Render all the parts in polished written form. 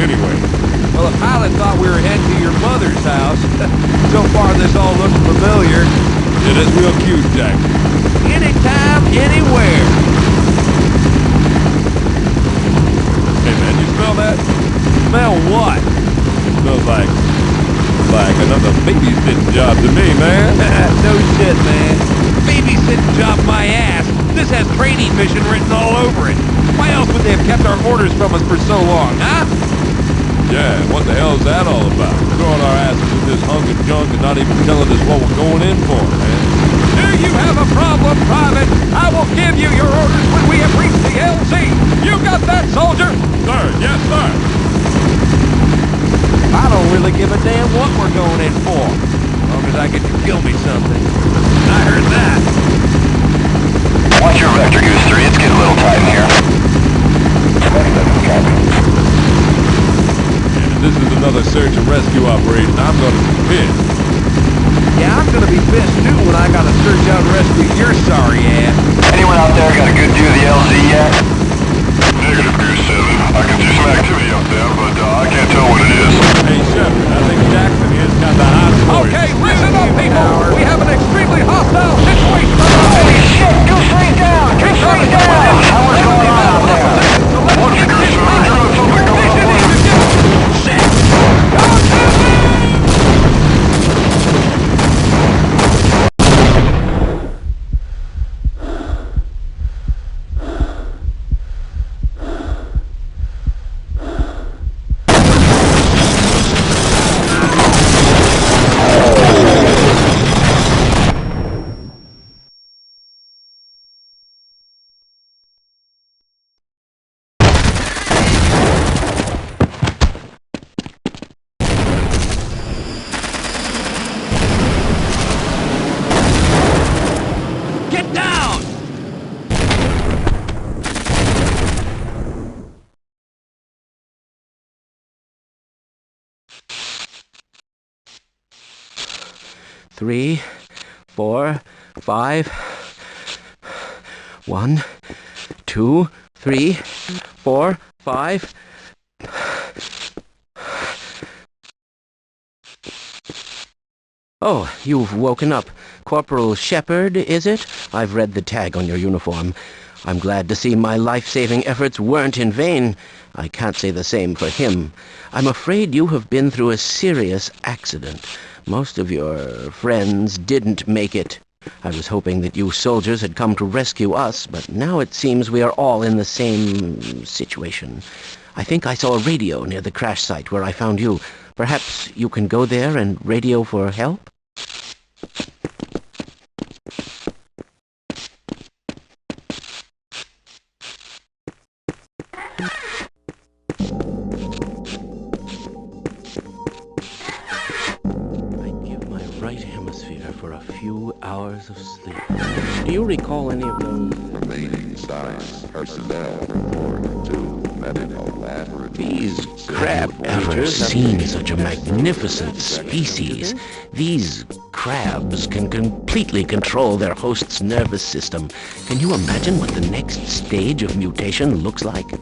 anyway? Well, the pilot thought we were heading to your mother's house. So far, this all looks familiar. Yeah, that's real cute, Jack. Anytime, anywhere. Hey, man, you smell that? Smell what? Smells like another babysitting job to me, man. No shit, man. Babysitting job my ass. This has training mission written all over it. Why else would they have kept our orders from us for so long, huh? Yeah, what the hell is that all about? Throwing our asses in this hunk of junk and not even telling us what we're going in for, man. Do you have a problem, Private? I will give you your orders when we have reached the LZ. You got that, soldier? Sir, yes, sir. I don't really give a damn what we're going in for. As long as I get to kill me something. I heard that. Watch your vector, Goose 3. It's getting a little tight in here. And if this is another search and rescue operation, I'm gonna be pissed. Yeah, I'm gonna be pissed too when I gotta search out and rescue your sorry ass. Anyone out there got a good view of the LZ yet? Negative, Goose 7. I can see some activity up there, but I can't tell what it is. Hey, Shepard, I think Jackson here's got the hot for you. Okay, listen up, people! We have an extremely hostile situation! Holy shit! Goose 3's down! Goose 3's down! How much going on out there? What's the Goose 7? You got something going on? Get down! Three, 4, 5. 1, 2, 3, 4, 5. Oh, you've woken up. Corporal Shepard, is it? I've read the tag on your uniform. I'm glad to see my life-saving efforts weren't in vain. I can't say the same for him. I'm afraid you have been through a serious accident. Most of your friends didn't make it. I was hoping that you soldiers had come to rescue us, but now it seems we are all in the same situation. I think I saw a radio near the crash site where I found you. Perhaps you can go there and radio for help? Right hemisphere for a few hours of sleep. Do you recall any of those? Remaining science personnel report to medical laboratory. These crab ever seen such a magnificent species? These crabs can completely control their host's nervous system. Can you imagine what the next stage of mutation looks like?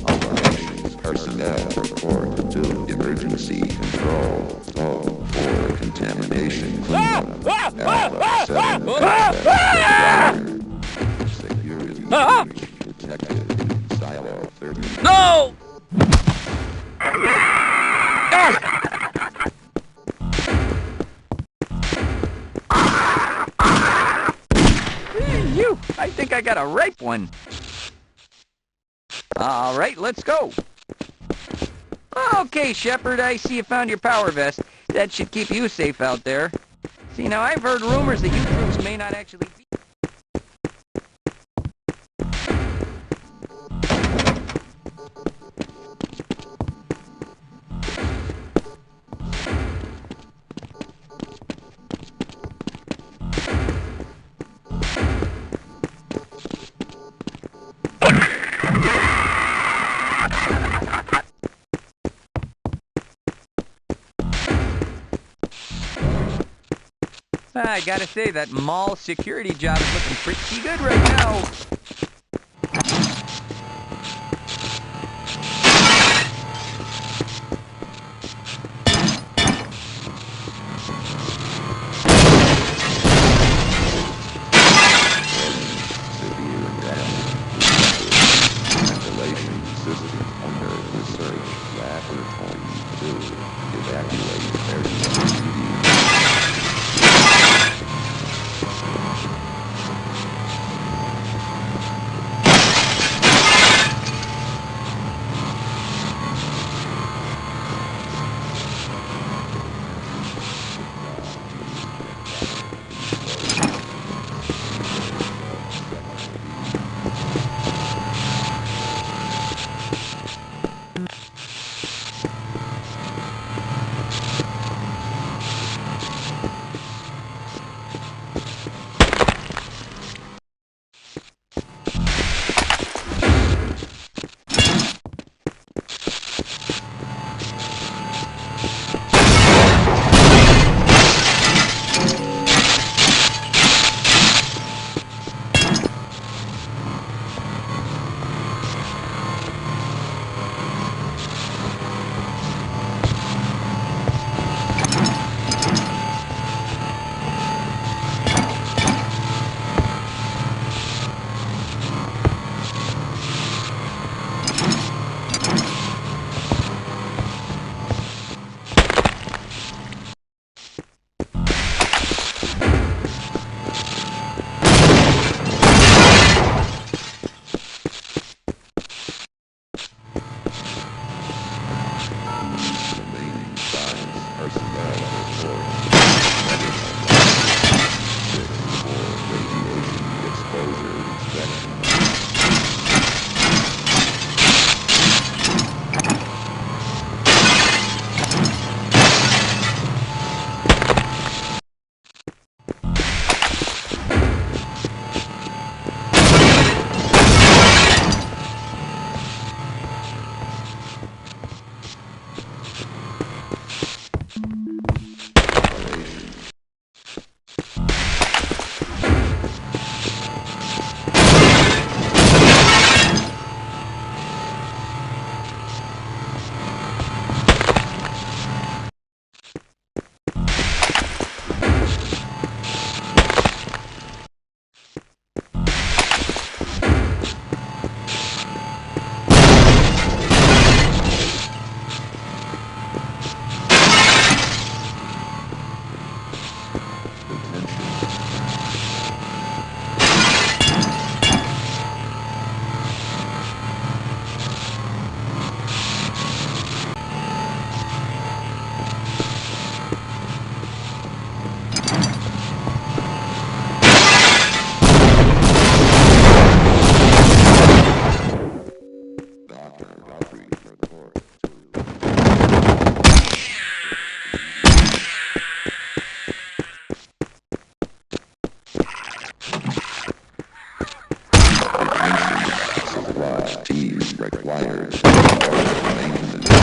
Operations personnel report to emergency control for contamination cleanup. Alpha 7 contact. Security detected in silo 30. No! You! I think I got a ripe one. All right, let's go. Okay, Shepard, I see you found your power vest. That should keep you safe out there. See, now I've heard rumors that you troops may not actually be... I gotta say, that mall security job is looking pretty good right now. Class T requires maintenance.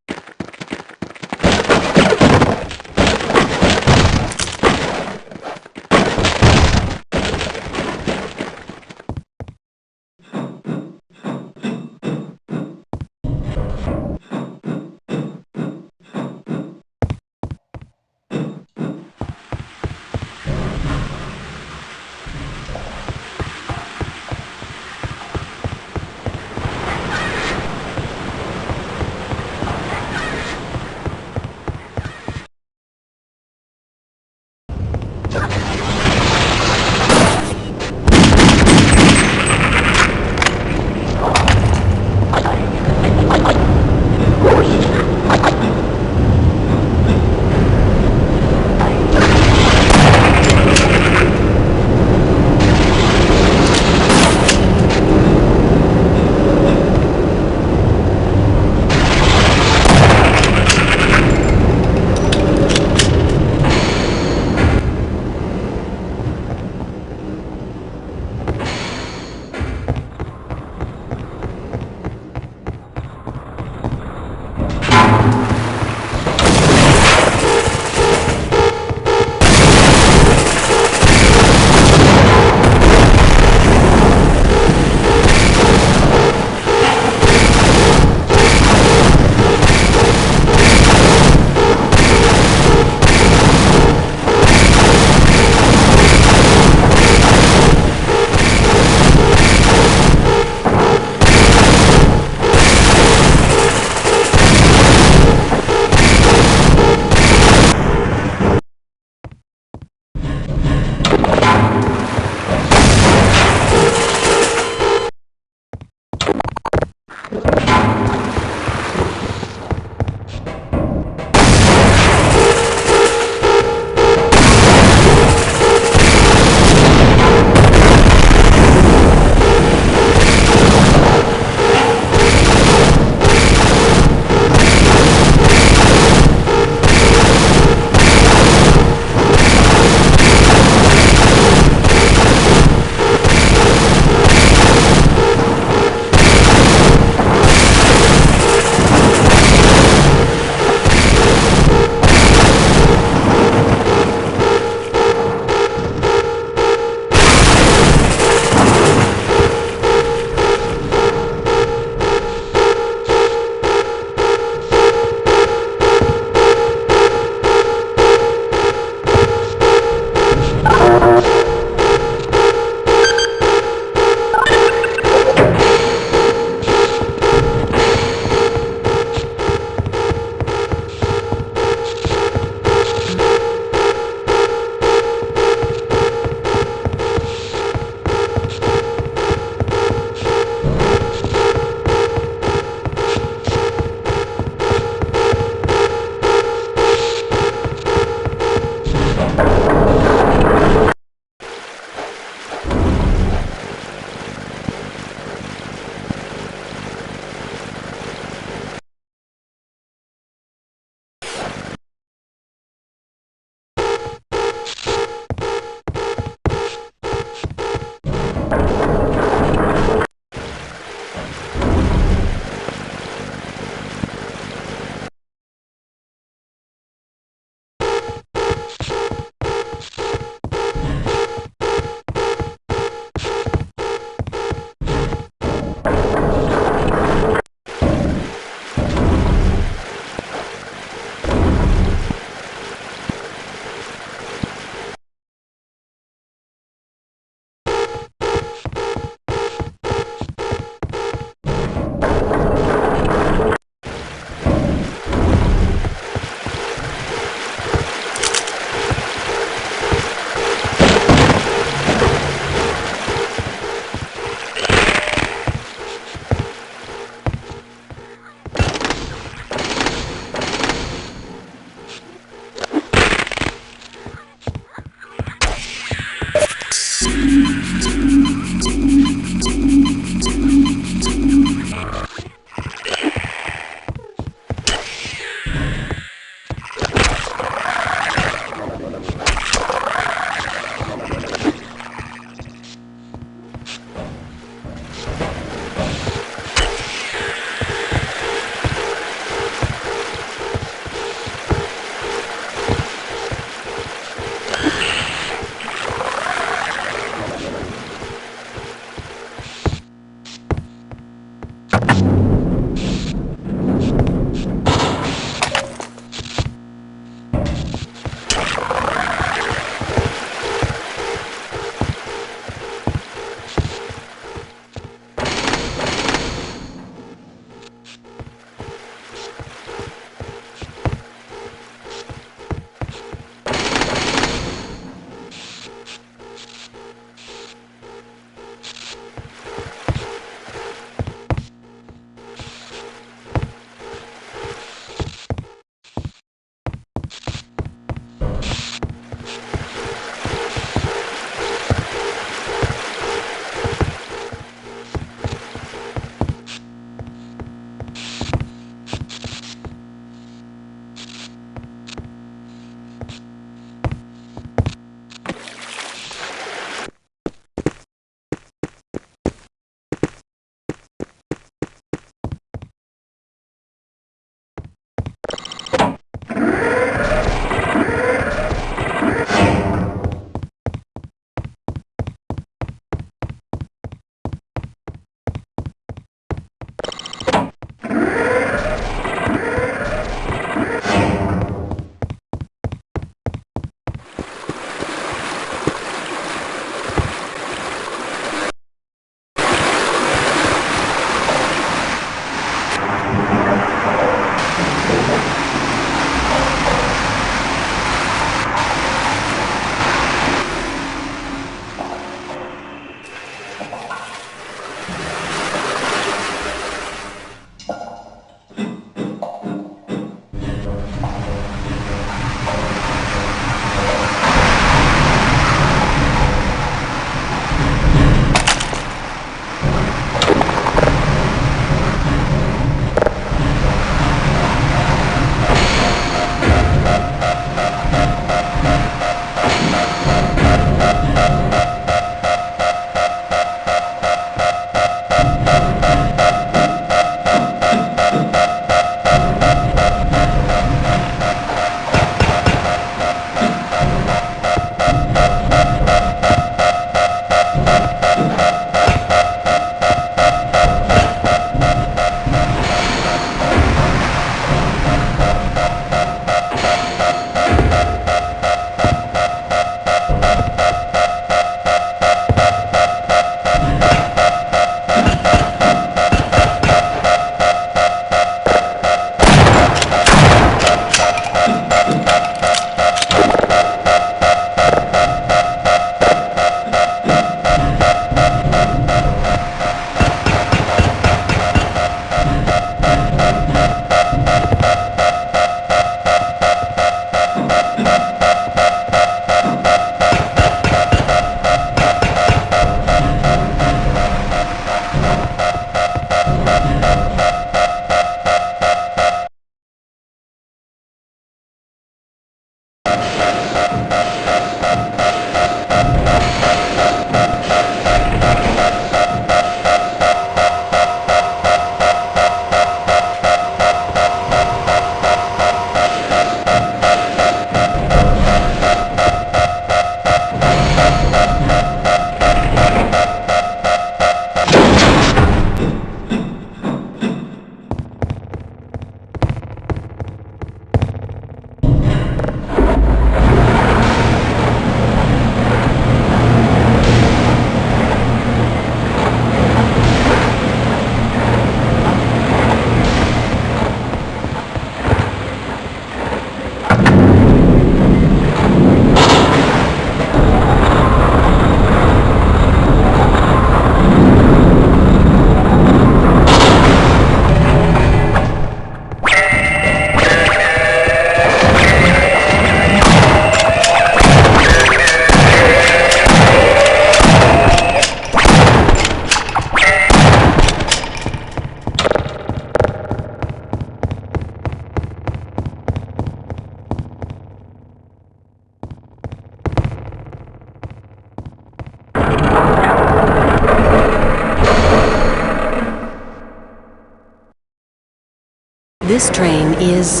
This train is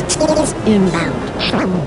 inbound.